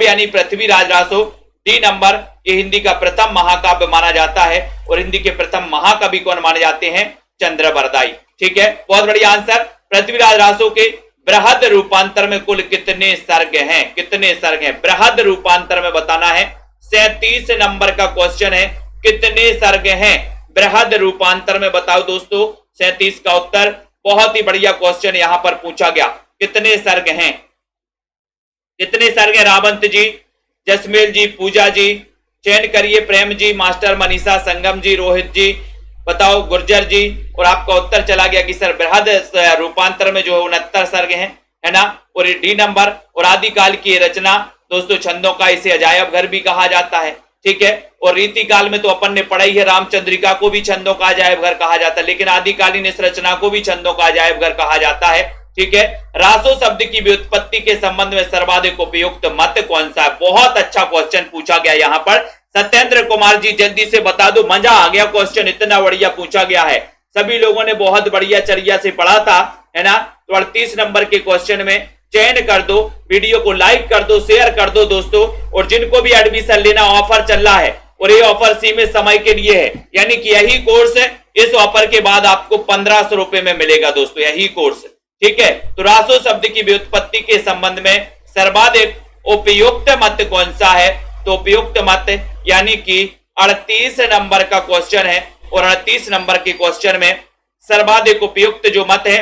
यानी पृथ्वीराज रासो। डी नंबर, ये हिंदी का प्रथम महाकाव्य माना जाता है और हिंदी के प्रथम महाकवि कौन माने जाते हैं? चंद्रबरदाई। ठीक है, बहुत बढ़िया आंसर। पृथ्वीराज रासो के बृहद रूपांतर में कुल कितने सर्ग हैं? कितने सर्ग हैं? बृहद रूपांतर में बताना है। 37 नंबर का क्वेश्चन है, कितने सर्ग हैं बृहद रूपांतर में? बताओ दोस्तों, 37 का उत्तर। बहुत ही बढ़िया क्वेश्चन यहां पर पूछा गया, कितने सर्ग हैं? कितने सर्ग हैं? रावंत जी, जसमेल जी, पूजा जी, चयन करिए। प्रेम जी, मास्टर मनीषा, संगम जी, रोहित जी, बताओ गुर्जर जी। और आपका उत्तर चला गया कि सर बृहद रूपांतर में जो है 69 सर्ग हैं, है ना। और ये डी नंबर। और आदिकाल की रचना दोस्तों छंदों का, इसे अजायब घर भी कहा जाता है। ठीक है, और रीतिकाल में तो अपन ने पढ़ा ही है, रामचंद्रिका को भी छंदों का अजायब घर कहा जाता है, लेकिन आदिकालीन इस रचना को भी छंदों का अजायब घर कहा जाता है। ठीक है, रासो शब्द की व्युत्पत्ति के संबंध में सर्वाधिक उपयुक्त मत कौन सा है? बहुत अच्छा क्वेश्चन पूछा गया यहाँ पर। सत्येंद्र कुमार जी जल्दी से बता दो, मजा आ गया, क्वेश्चन इतना बढ़िया पूछा गया है, सभी लोगों ने बहुत बढ़िया चर्या से पढ़ा था, है ना। तो 38 नंबर के क्वेश्चन में चयन कर दो, वीडियो को लाइक कर दो, शेयर कर दो दोस्तों। और जिनको भी एडमिशन लेना, ऑफर चल रहा है और ये ऑफर सीमित समय के लिए है, यानी कि यही कोर्स है, इस ऑफर के बाद आपको 1500 रुपए में मिलेगा दोस्तों, यही कोर्स। ठीक है, तो रासो शब्द की व्युत्पत्ति के संबंध में सर्वाधिक उपयुक्त मत कौन सा है? तो उपयुक्त मत यानी कि 38 नंबर का क्वेश्चन है और 38 नंबर के क्वेश्चन में सर्वाधिक उपयुक्त जो मत है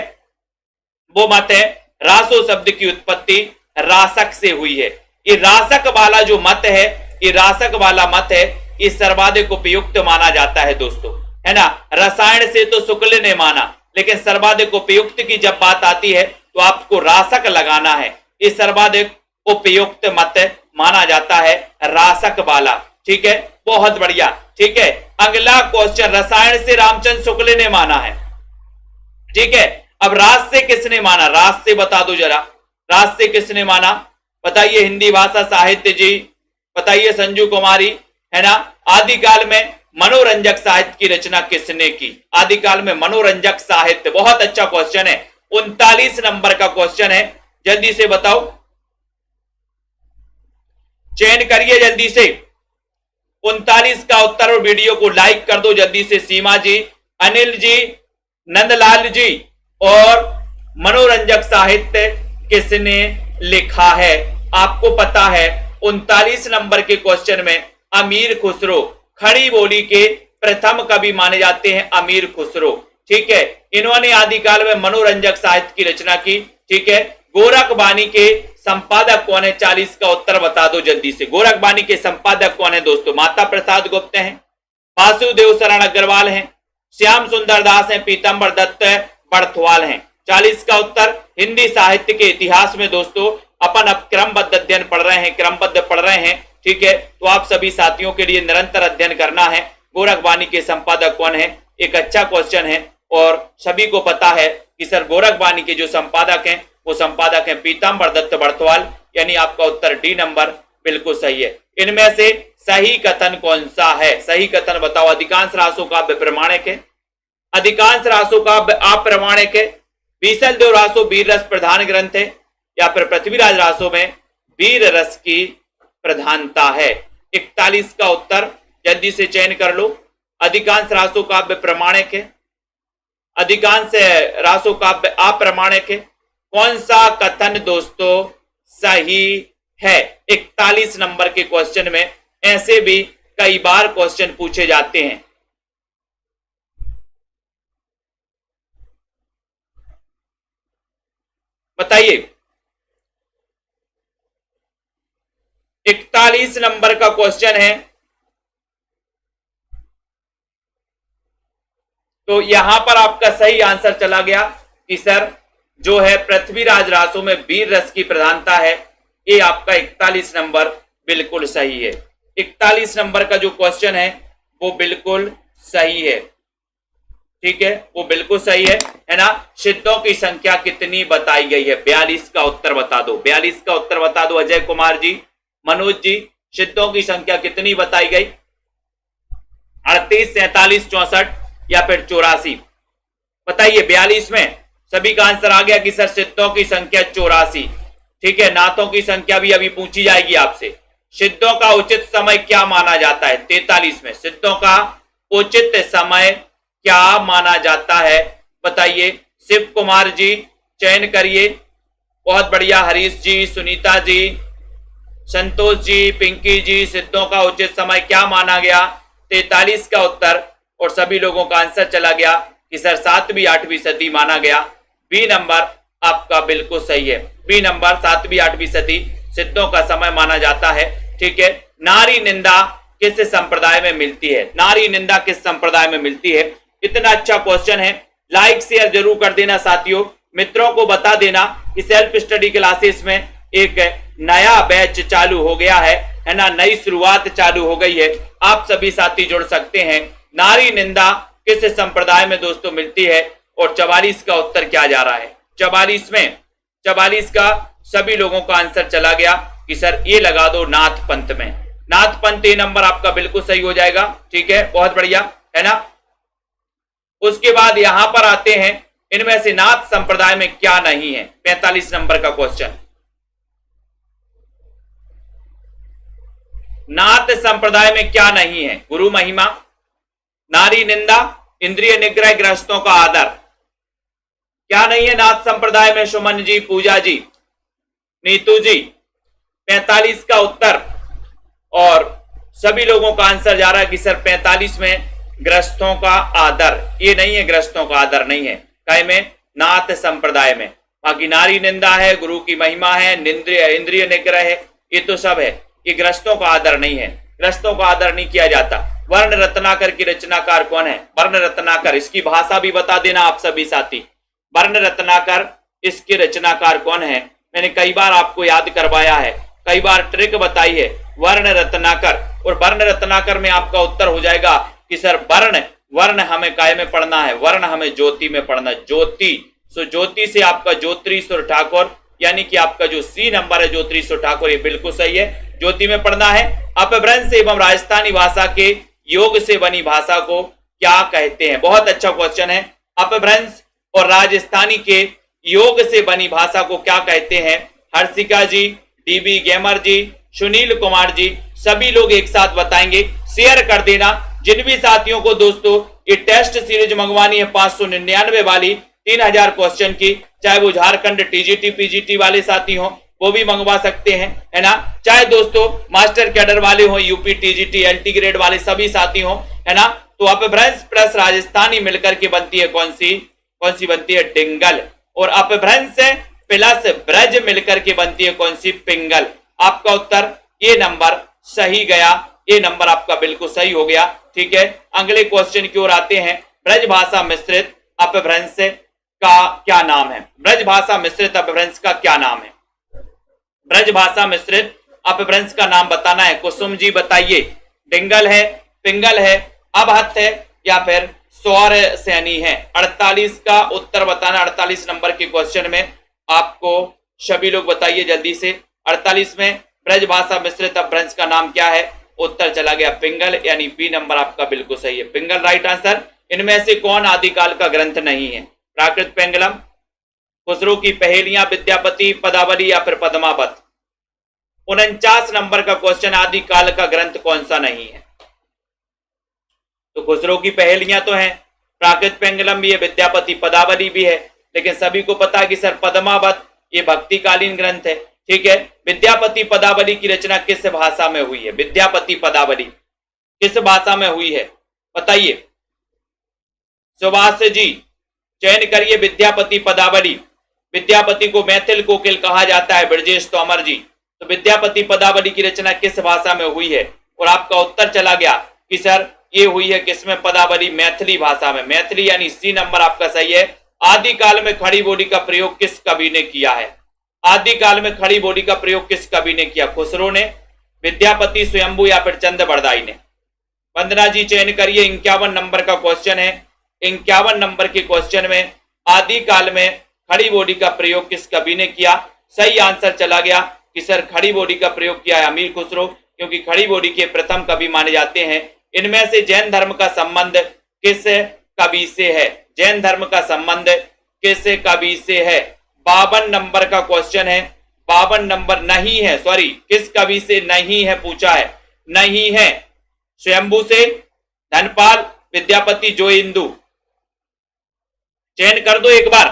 वो मत है रासो शब्द की उत्पत्ति रासक से हुई है। ये रासक वाला जो मत है, ये रासक वाला मत है, ये सर्वाधिक उपयुक्त माना जाता है दोस्तों, है ना। रसायन से तो शुक्ल ने माना, लेकिन सर्वाधिक उपयुक्त की जब बात आती है तो आपको रासक लगाना है। ये सर्वाधिक उपयुक्त मत माना जाता है रासक वाला। ठीक है, बहुत बढ़िया। ठीक है, अगला क्वेश्चन, रसायन से रामचंद्र शुक्ल ने माना है। ठीक है, अब रास से किसने माना? रास से बता दो जरा, रास से किसने माना? बताइए, हिंदी भाषा साहित्य जी, बताइए संजू कुमारी, है ना। आदिकाल में मनोरंजक साहित्य की रचना किसने की? आदिकाल में मनोरंजक साहित्य, बहुत अच्छा क्वेश्चन है। 39 नंबर का क्वेश्चन है, जल्दी से बताओ, चयन करिए जल्दी से 39 का उत्तर और वीडियो को लाइक कर दो जल्दी से। सीमा जी, अनिल जी, नंदलाल जी। और मनोरंजक साहित्य किसने लिखा है? आपको पता है 39 नंबर के क्वेश्चन में अमीर खुसरो, खड़ी बोली के प्रथम कवि माने जाते हैं अमीर खुसरो। ठीक है, इन्होंने आदिकाल में मनोरंजक साहित्य की रचना की। ठीक है, गोरखबानी के संपादक कौन है? 40 का उत्तर बता दो जल्दी से। गोरखबानी के संपादक कौन है दोस्तों? माता प्रसाद गुप्त हैं, वासुदेव शरण अग्रवाल हैं, श्याम सुंदर दास हैं, पीतम्बर दत्त बड़थवाल हैं। 40 का उत्तर। हिंदी साहित्य के इतिहास में दोस्तों अपन अब क्रमबद्ध अध्ययन पढ़ रहे हैं, क्रमबद्ध पढ़ रहे हैं। ठीक है, तो आप सभी साथियों के लिए निरंतर अध्ययन करना है। गोरखबानी के संपादक कौन है? एक अच्छा क्वेश्चन है और सभी को पता है कि सर गोरखबानी के जो संपादक हैं वो संपादक हैं पीताम्बर दत्त बड़थवाल, यानी आपका उत्तर डी नंबर बिल्कुल सही है। इनमें से सही कथन कौन सा है? सही कथन बताओ। अधिकांश रासों काव्य प्रमाणिक है, अधिकांश रासों काव्य अप्रमाणिक है, बीसल देव रासो वीर रस प्रधान ग्रंथ है, या फिर पृथ्वीराज रासो में वीर रस की प्रधानता है। 41 का उत्तर जल्दी से चयन कर लो। अधिकांश रासो काव्य प्रमाणिक है, अधिकांश रासो काव्य अप्रमाणिक है। कौन सा कथन दोस्तों सही है? 41 नंबर के क्वेश्चन में ऐसे भी कई बार क्वेश्चन पूछे जाते हैं। बताइए, 41 नंबर का क्वेश्चन है। तो यहां पर आपका सही आंसर चला गया कि सर जो है पृथ्वीराज रासो में वीर रस की प्रधानता है। ये आपका 41 नंबर बिल्कुल सही है। 41 नंबर का जो क्वेश्चन है वो बिल्कुल सही है। ठीक है, वो बिल्कुल सही है ना। सिद्धों की संख्या कितनी बताई गई है? 42 का उत्तर बता दो। 42 का उत्तर बता दो अजय कुमार जी, मनोज जी। सिद्धों की संख्या कितनी बताई गई? 38, 47, 64 या फिर 84? बताइए। 42 में सभी का आंसर आ गया कि सर सिद्धों की संख्या 84। ठीक है, नाथों की संख्या भी अभी पूछी जाएगी आपसे। सिद्धों का उचित समय क्या माना जाता है? 43 में सिद्धों का उचित समय क्या माना जाता है? बताइए। शिव कुमार जी चयन करिए। बहुत बढ़िया। हरीश जी, सुनीता जी, संतोष जी, पिंकी जी, सिद्धों का उचित समय क्या माना गया? 43 का उत्तर। और सभी लोगों का आंसर चला गया कि सर 7वीं 8वीं सदी माना गया। बी नंबर आपका बिल्कुल सही है। बी नंबर 7वीं 8वीं सदी सिद्धों का समय माना जाता है। ठीक है। नारी निंदा किस संप्रदाय में मिलती है? नारी निंदा किस संप्रदाय में मिलती है? इतना अच्छा क्वेश्चन है। लाइक शेयर जरूर कर देना साथियों। मित्रों को बता देना कि सेल्फ स्टडी क्लासेस में एक नया बैच चालू हो गया है ना, नई शुरुआत चालू हो गई है। आप सभी साथी जुड़ सकते हैं। नारी निंदा किस संप्रदाय में दोस्तों मिलती है? और 44 का उत्तर क्या जा रहा है? 44 का सभी लोगों का आंसर चला गया कि सर ये लगा दो नाथ पंथ में। नाथ पंथ ये नंबर आपका बिल्कुल सही हो जाएगा। ठीक है, बहुत बढ़िया है ना। उसके बाद यहां पर आते हैं, इनमें से नाथ संप्रदाय में क्या नहीं है? 45 नंबर का क्वेश्चन। नाथ संप्रदाय में क्या नहीं है? गुरु महिमा, नारी निंदा, इंद्रिय निग्रह, गृहस्थों का आदर। क्या नहीं है नाथ संप्रदाय में? सुमन जी, पूजा जी, नीतू जी। 45 का उत्तर। और सभी लोगों का आंसर जा रहा है कि सर 45 में गृहस्थों का आदर। ये नहीं है, गृहस्थों का आदर नहीं है। काय में? नाथ संप्रदाय में। बाकी नारी निंदा है, गुरु की महिमा है, इंद्रिय निग्रह है, ये तो सब है। ये गृहस्थों का आदर नहीं है। गृहस्थों का आदर नहीं किया जाता। वर्ण रत्नाकर की रचनाकार कौन है? वर्ण रत्नाकर, इसकी भाषा भी बता देना आप सभी साथी। वर्ण रत्नाकर, इसके रचनाकार कौन है? मैंने कई बार आपको याद करवाया है, कई बार ट्रिक बताई है। वर्ण रत्नाकर। और वर्ण रत्नाकर में आपका उत्तर हो जाएगा कि सर वर्ण हमें काय में पढ़ना है? वर्ण हमें ज्योति में पढ़ना। ज्योति, सो ज्योति से आपका ज्योतिरीश्वर ठाकुर, यानी कि आपका जो सी नंबर है ज्योतिरीश्वर ठाकुर, ये बिल्कुल सही है। ज्योति में पढ़ना है। अपभ्रंश एवं राजस्थानी भाषा के योग से बनी भाषा को क्या कहते हैं? बहुत अच्छा क्वेश्चन है। अपभ्रंश और राजस्थानी के योग से बनी भाषा को क्या कहते हैं? हर्षिका जी, डीबी गेमर जी, सुनील कुमार जी, सभी लोग एक साथ बताएंगे। शेयर कर देना। जिन भी साथियों को दोस्तों ये टेस्ट सीरीज मंगवानी है 599 वाली 3000 क्वेश्चन की, चाहे वो झारखंड टीजीटी पीजीटी वाले साथी हो वो भी मंगवा सकते हैं, है ना। चाहे दोस्तों मास्टर कैडर वाले हो, यूपी टीजीटी एलटी ग्रेड वाले सभी साथी हो, है ना। तो अपभ्रंश प्लस राजस्थानी मिलकर के बनती है कौन सी बनती है? डिंगल। और अपभ्रंश प्लस ब्रज मिलकर के बनती है कौन सी? पिंगल। आपका उत्तर ये नंबर सही गया। ये नंबर आपका बिल्कुल सही हो गया। ठीक है, अगले क्वेश्चन की ओर आते हैं। ब्रज भाषा मिश्रित अपभ्रंश का क्या नाम है? ब्रज भाषा मिश्रित अपभ्रंश का क्या नाम है? ब्रज भाषा मिश्रित अपभ्रंश का नाम बताना है। कुसुम जी बताइए। डिंगल है, पिंगल है, अबहत है, या फिर स्वर सैनी है? 48 का उत्तर बताना। 48 नंबर के क्वेश्चन में आपको सभी लोग बताइए जल्दी से। 48 में ब्रज भाषा मिश्रित अपभ्रंश का नाम क्या है? उत्तर चला गया पिंगल, यानी बी नंबर आपका बिल्कुल सही है। पिंगल राइट आंसर। इनमें से कौन आदिकाल का ग्रंथ नहीं है? प्राकृत पेंगलम, खुसरो की पहेलियां, विद्यापति पदावली, या फिर पद्मावत? 49 नंबर का क्वेश्चन, आदिकाल का ग्रंथ कौन सा नहीं है? तो खुसरो की पहेलियां तो है, प्राकृत पेंगलम भी है, विद्यापति पदावली भी है, लेकिन सभी को पता है कि सर पद्मावत ये भक्तिकालीन ग्रंथ है। ठीक है, विद्यापति पदावली की रचना किस भाषा में हुई है? विद्यापति पदावली किस भाषा में हुई है बताइए। सुभाष जी चयन करिए विद्यापति पदावली। विद्यापति को मैथिल कोकिल कहा जाता है। ब्रजेश तोमर जी, तो विद्यापति पदावली की रचना किस भाषा में हुई है? और आपका उत्तर चला गया कि सर ये हुई है किसमें? पदावली मैथिली भाषा में। मैथिली यानी सी नंबर आपका सही है। आदिकाल में खड़ी बोली का प्रयोग किस कवि ने किया है? आदिकाल में खड़ी बोली का प्रयोग किस कवि ने किया? खुसरो ने, विद्यापति, स्वयंभू, या फिर चंद बरदाई ने? वंदना जी चयन करिए। 51 नंबर का क्वेश्चन है। 51 नंबर के क्वेश्चन में आदिकाल में खड़ी बोली का प्रयोग किस कवि ने किया? सही आंसर चला गया कि सर खड़ी बोली का प्रयोग किया है अमीर खुसरो, क्योंकि खड़ी बोली के प्रथम कवि माने जाते हैं। इनमें से जैन धर्म का संबंध किस कवि से है? जैन धर्म का संबंध किस कवि से है? 52 नंबर का क्वेश्चन है। 52 नंबर नहीं है, सॉरी किस कवि से नहीं है पूछा है, नहीं है, स्वयंभू से, धनपाल, विद्यापति, जो इंदु। चयन कर दो, एक बार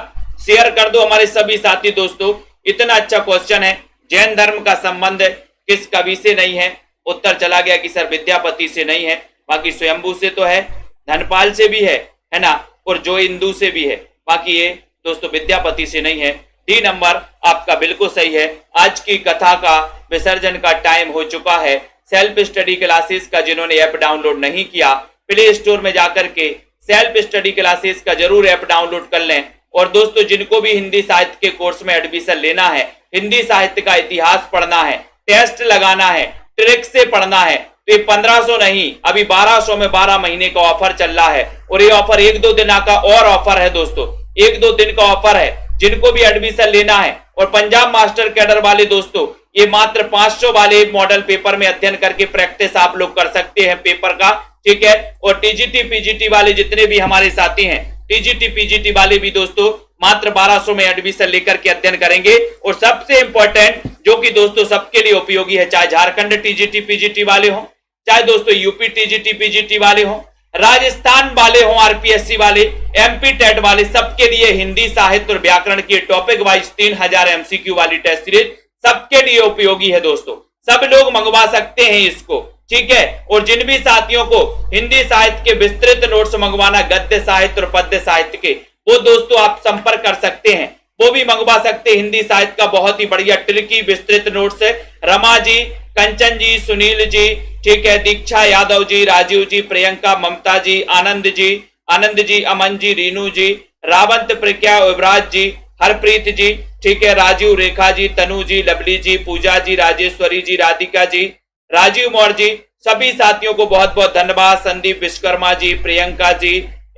शेयर कर दो हमारे सभी साथी दोस्तों। इतना अच्छा क्वेश्चन है, जैन धर्म का संबंध किस कवि से नहीं है, उत्तर चला गया कि सर विद्यापति से नहीं है, बाकी स्वयंभू से तो है, धनपाल से भी है ना, और जो इंदु से भी है, बाकी ये दोस्तों विद्यापति से नहीं है। डी नंबर आपका बिल्कुल सही है। आज की कथा का विसर्जन का टाइम हो चुका है। सेल्फ स्टडी क्लासेस का जिन्होंने ऐप डाउनलोड नहीं किया, प्ले स्टोर में जाकर के सेल्फ स्टडी क्लासेस का जरूर ऐप डाउनलोड कर लें। और दोस्तों जिनको भी हिंदी साहित्य के कोर्स में एडमिशन लेना है, हिंदी साहित्य का इतिहास पढ़ना है, टेस्ट लगाना है, ट्रिक से पढ़ना है, तो ये 1500 नहीं, अभी 1200 में 12 महीने का ऑफर चल रहा है। और ये ऑफर 1-2 दिन का और ऑफर है दोस्तों, 1-2 दिन का ऑफर है। जिनको भी एडमिशन लेना है, और पंजाब मास्टर कैडर वाले दोस्तों, ये मात्र 500 वाले मॉडल पेपर में अध्ययन करके प्रैक्टिस आप लोग कर सकते हैं पेपर का, ठीक है। और टीजीटी पीजीटी वाले जितने भी हमारे साथी हैं, टीजीटी पीजीटी वाले भी दोस्तों मात्र 1200 में एडमिशन लेकर के अध्ययन करेंगे। और सबसे इंपॉर्टेंट जो कि दोस्तों सबके लिए उपयोगी है, चाहे झारखंड टीजीटी पीजीटी वाले हो, चाहे दोस्तों यूपी टीजीटी पीजीटी वाले हो, राजस्थान वाले हो, आरपीएससी वाले, एमपी टेट वाले, सबके लिए हिंदी साहित्य और व्याकरण की टॉपिक वाइज 3000 एमसीक्यू वाली टेस्ट सीरीज सबके लिए उपयोगी है दोस्तों। सब लोग मंगवा सकते हैं इसको, ठीक है। और जिन भी साथियों को हिंदी साहित्य के विस्तृत नोट्स मंगवाना, गद्य साहित्य और पद्य साहित्य के, वो दोस्तों आप संपर्क कर सकते हैं, वो भी मंगवा सकते हैं। हिंदी साहित्य का बहुत ही बढ़िया ट्रिकी विस्तृत नोट्स है। रमा जी, कंचन जी, सुनील जी, ठीक है, दीक्षा यादव जी, राजीव जी, प्रियंका, ममता जी, आनंद जी, अमन जी, रीनू जी, रावंत, प्रज्ञा, युवराज जी, हरप्रीत जी, ठीक है, राजीव, रेखा जी, तनु जी, लवली जी, पूजा जी, राजेश्वरी जी, राधिका जी, राजीव मौर्य जी, सभी साथियों को बहुत बहुत धन्यवाद। संदीप विश्वकर्मा जी, प्रियंका जी,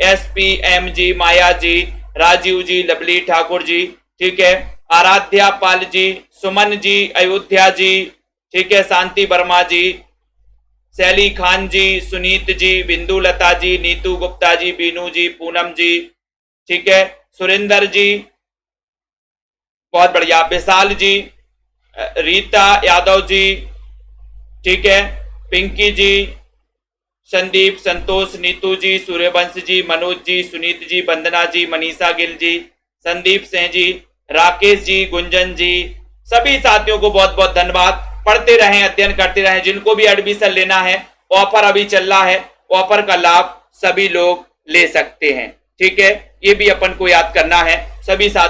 SPM जी, माया जी, राजीव जी, लवली ठाकुर जी, ठीक है, आराध्या पाल जी, सुमन जी, अयोध्या जी, ठीक है, शांति वर्मा जी, सैली खान जी, सुनीत जी, बिंदु लता जी, नीतू गुप्ता जी, बीनू जी, पूनम जी, ठीक है, सुरेंद्र जी, बहुत बढ़िया, विशाल जी, रीता यादव जी, ठीक है, पिंकी जी, संदीप, संतोष, नीतू जी, सूर्यवंश जी, मनोज जी, सुनीत जी, वंदना जी, मनीषा गिल जी, संदीप सिंह जी, राकेश जी, गुंजन जी, सभी साथियों को बहुत बहुत धन्यवाद। पढ़ते रहें, अध्ययन करते रहें। जिनको भी एडमिशन लेना है, ऑफर अभी चल रहा है, ऑफर का लाभ सभी लोग ले सकते हैं, ठीक है। ये भी अपन को याद करना है सभी साथ।